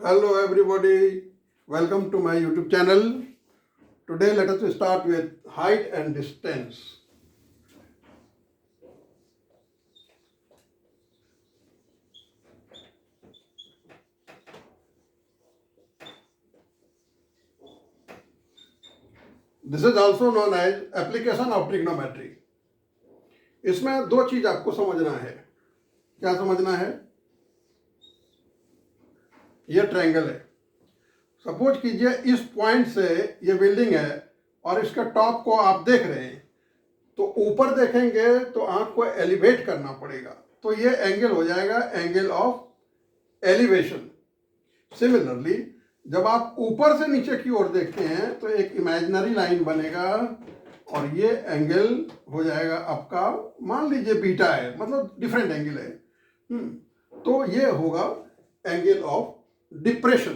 Hello everybody, welcome to my YouTube channel. Today let us start with height and distance. This is also known as application of trigonometry. इसमें दो चीज आपको समझना है. क्या समझना है? यह ट्रायंगल है. सपोज कीजिए इस पॉइंट से ये बिल्डिंग है और इसका टॉप को आप देख रहे हैं, तो ऊपर देखेंगे तो आंख को एलिवेट करना पड़ेगा, तो ये एंगल हो जाएगा एंगल ऑफ एलिवेशन. सिमिलरली जब आप ऊपर से नीचे की ओर देखते हैं तो एक इमेजिनरी लाइन बनेगा और ये एंगल हो जाएगा आपका, मान लीजिए बीटा है, मतलब डिफरेंट एंगल है. तो ये होगा एंगल ऑफ डिप्रेशन.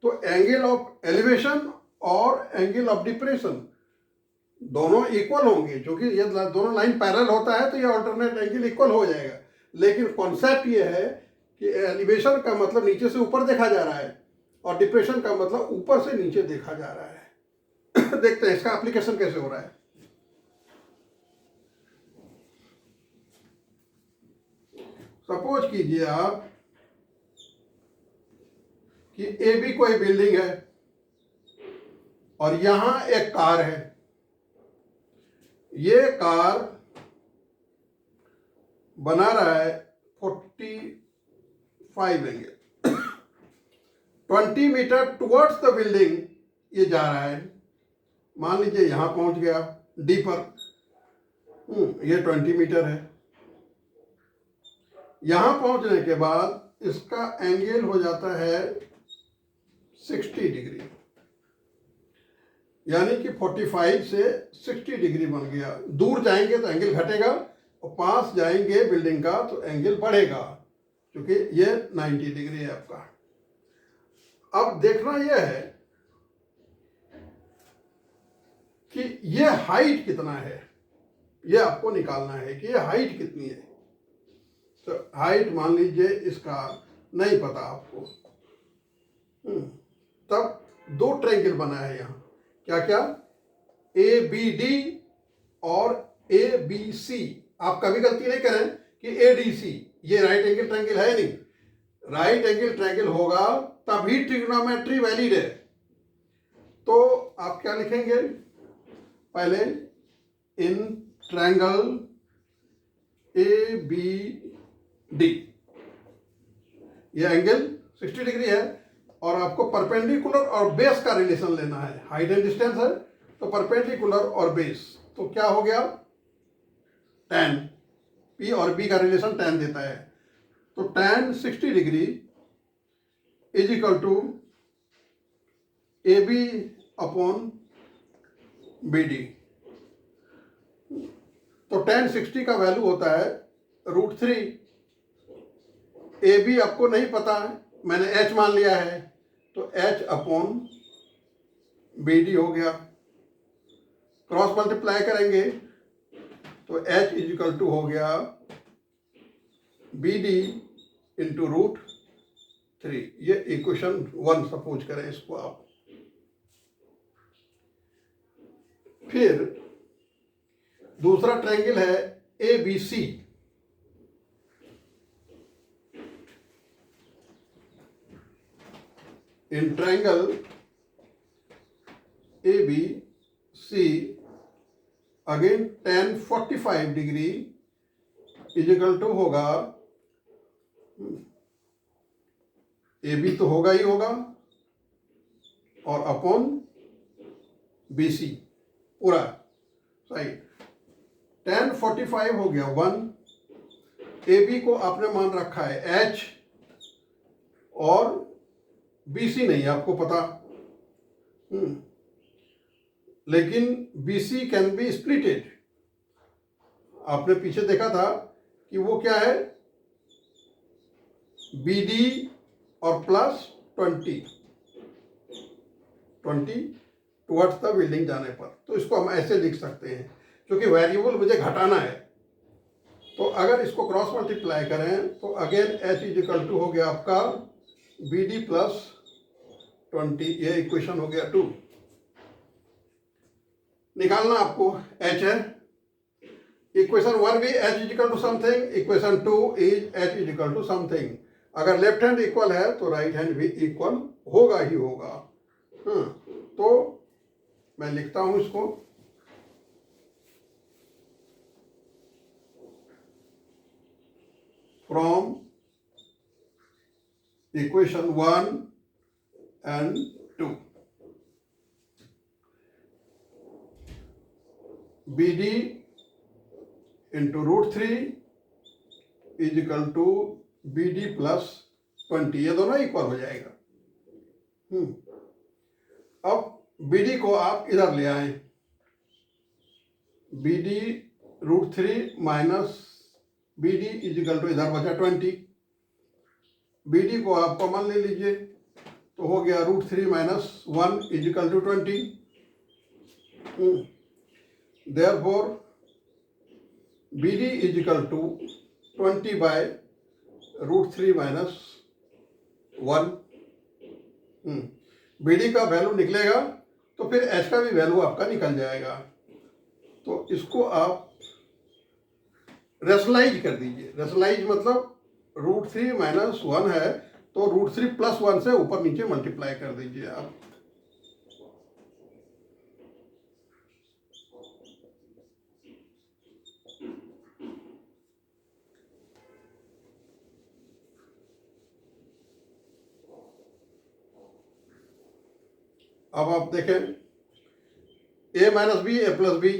तो एंगल ऑफ एलिवेशन और एंगल ऑफ डिप्रेशन दोनों इक्वल होंगे, क्योंकि ये दोनों लाइन पैरेलल होता है तो ये अल्टरनेट एंगल इक्वल हो जाएगा. लेकिन कॉन्सेप्ट ये है कि एलिवेशन का मतलब नीचे से ऊपर देखा जा रहा है और डिप्रेशन का मतलब ऊपर से नीचे देखा जा रहा है. देखते हैं इसका एप्लीकेशन कैसे हो रहा है. सपोज कीजिए आप कि ए बी कोई बिल्डिंग है और यहां एक कार है. ये कार बना रहा है 45 angle. 20 metre towards the building ये जा रहा है. मान लीजिए यहां पहुंच गया डी पर. ये 20 मीटर है. यहां पहुंचने के बाद इसका एंगल हो जाता है 60 डिग्री, यानी कि 45 से 60 डिग्री बन गया. दूर जाएंगे तो एंगल घटेगा और पास जाएंगे बिल्डिंग का तो एंगल बढ़ेगा, क्योंकि ये 90 डिग्री है आपका. अब देखना यह है कि ये हाइट कितना है, ये आपको निकालना है कि ये हाइट कितनी है. तो हाइट मान लीजिए इसका नहीं पता आपको. तब दो ट्रायंगल बना है यहाँ. क्या क्या? ए बी डी और ए बी सी. आप कभी गलती नहीं करें कि ए डी सी. ये राइट एंगल ट्रायंगल है नहीं. राइट एंगल ट्रायंगल होगा तभी ट्रिग्नोमेट्री वैलिड है. तो आप क्या लिखेंगे? पहले in triangle A B D ये एंगल 60 डिग्री है और आपको परपेंडिकुलर और बेस का रिलेशन लेना है. हाइट एंड डिस्टेंस है तो परपेंडिकुलर और बेस. तो क्या हो गया? tan. P और B का रिलेशन tan देता है. तो tan 60 degree is equal to A B upon B D. तो tan 60 का वैल्यू होता है √3. ए बी आपको नहीं पता है, मैंने h मान लिया है, तो h अपॉन बी डी हो गया. क्रॉस मल्टीप्लाई करेंगे तो h इज इक्वल टू हो गया बी डी इंटू √3. ये इक्वेशन 1 सपोज करें इसको आप. फिर दूसरा ट्रायंगल है A B C. In triangle A B C again tan 45 degree is equal to होगा, ए बी तो होगा ही होगा और अपॉन बी सी पूरा साइड. tan 45 हो गया 1. ए बी को आपने मान रखा है h और बी सी नहीं आपको पता. लेकिन B C can be splitted. आपने पीछे देखा था कि वो क्या है, बी डी और प्लस 20 टुवर्ड्स द बिल्डिंग जाने पर. तो इसको हम ऐसे लिख सकते हैं, क्योंकि वेरिएबल मुझे घटाना है. तो अगर इसको क्रॉस मल्टीप्लाई करें तो again h is equal to हो गया आपका बी डी प्लस 20, ये इक्वेशन हो गया 2। निकालना आपको h है। इक्वेशन 1 भी h is equal to something, equation 2 is h is equal to something. अगर लेफ्ट हैंड इक्वल है तो राइट हैंड भी इक्वल होगा ही होगा। तो मैं लिखता हूं इसको, from equation 1 and 2, BD into root 3 is equal to BD plus 20, ये दोनों इक्वल हो जाएगा। अब BD को आप इधर ले आए, BD root 3 minus BD is equal to इधर बचा 20, BD को आप कॉमन ले लीजिए तो हो गया root 3 minus 1 is equal to 20। Therefore BD is equal to 20 by root 3 minus 1। BD का वैल्यू निकलेगा तो फिर H का भी वैल्यू आपका निकल जाएगा। तो इसको आप रेशनलाइज कर दीजिए। रेशनलाइज मतलब रूट 3 माइनस 1 है तो रूट 3 प्लस 1 से ऊपर नीचे मल्टीप्लाई कर दीजिए आप। अब आप देखें a minus B A plus B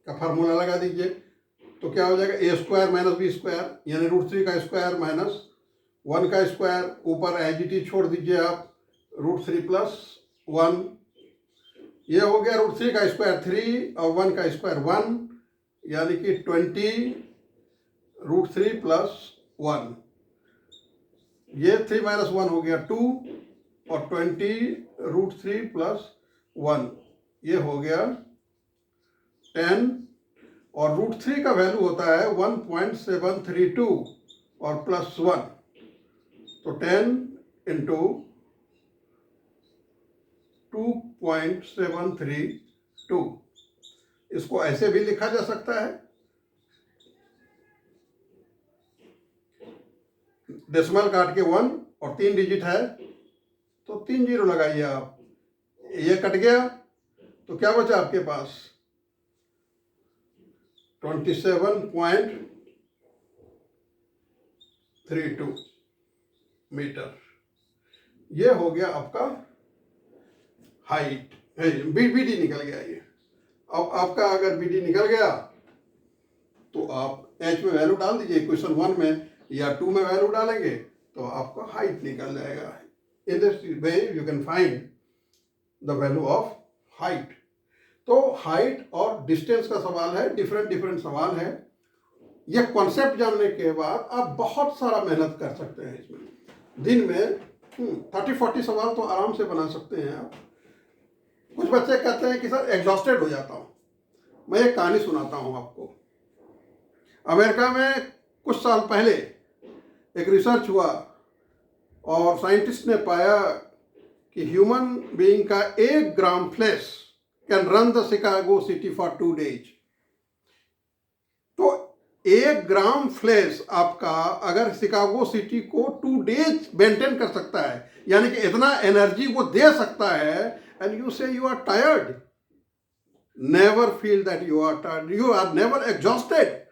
का फार्मूला लगा दीजिए तो क्या हो जाएगा, A square minus B square, यानी रूट 3 का स्क्वायर माइनस 1 का स्क्वायर, ऊपर एज इट इज छोड़ दीजिए आप, रूट 3 प्लस 1, ये हो गया रूट 3 का स्क्वायर 3 और 1 का स्क्वायर 1, यानी कि 20 रूट 3 प्लस 1, ये 3 माइनस 1 हो गया 2 और 20 रूट 3 प्लस 1, ये हो गया 10 और रूट 3 का वैल्यू होता है 1.732 और प्लस 1, तो 10 इंटू 2.732, इसको ऐसे भी लिखा जा सकता है, डेसिमल काट के 1 और 3 डिजिट है तो 3 जीरो लगाइए आप, ये कट गया तो क्या बचा आपके पास 27.32 मीटर। ये हो गया आपका हाइट, बीडी निकल गया ये। अब आपका अगर बीडी निकल गया तो आप एच में वैल्यू डाल दीजिए, इक्वेशन 1 में या 2 में वैल्यू डालेंगे तो आपका हाइट निकल जाएगा। In this way you can find the value of height. तो हाइट और डिस्टेंस का सवाल है, डिफरेंट सवाल है। यह कॉन्सेप्ट जानने के बाद आप बहुत सारा मेहनत कर सकते हैं इसमें। दिन में 30-40 सवाल तो आराम से बना सकते हैं आप। कुछ बच्चे कहते हैं कि सर एग्जॉस्टेड हो जाता हूँ। मैं एक कहानी सुनाता हूँ आपको। अमेरिका में कुछ साल पहले एक रिसर्च हुआ और साइंटिस्ट ने पाया कि ह्यूमन बीइंग का 1 gram flesh can run the Chicago city for 2 days। तो 1 ग्राम फ्लैश आपका अगर शिकागो सिटी को 2 days मेंटेन कर सकता है, यानी कि इतना एनर्जी वो दे सकता है, and you say you are tired. Never feel that you are tired, you are never exhausted.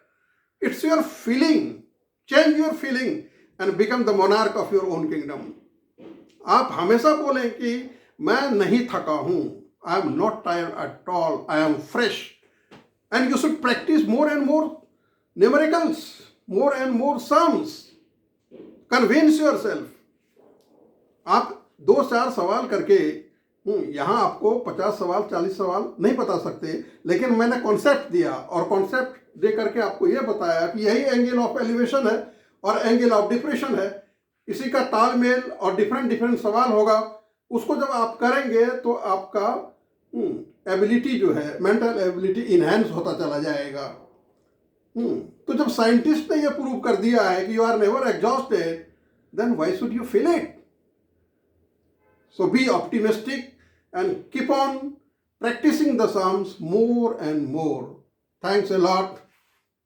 It's your feeling, change your feeling and become the monarch of your own kingdom. आप हमेशा बोलें कि मैं नहीं थका हूं, I am not tired at all, I am fresh. And you should practise more and more numericals, more and more sums, convince yourself. आप 2-4 सवाल करके यहाँ आपको 50 सवाल 40 सवाल नहीं बता सकते, लेकिन मैंने कॉन्सेप्ट दिया और कॉन्सेप्ट दे करके आपको यह बताया कि यही एंगल ऑफ एलिवेशन है और एंगल ऑफ डिप्रेशन है। इसी का तालमेल और डिफरेंट सवाल होगा। उसको जब आप करेंगे तो आपका एबिलिटी जो है, मेंटल एबिलिटी इनहेंस होता चला जाएगा। तो जब साइंटिस्ट ने यह प्रूव कर दिया है कि you are never exhausted, then why should you feel it? So be optimistic and keep on practicing the Psalms more and more. Thanks a lot.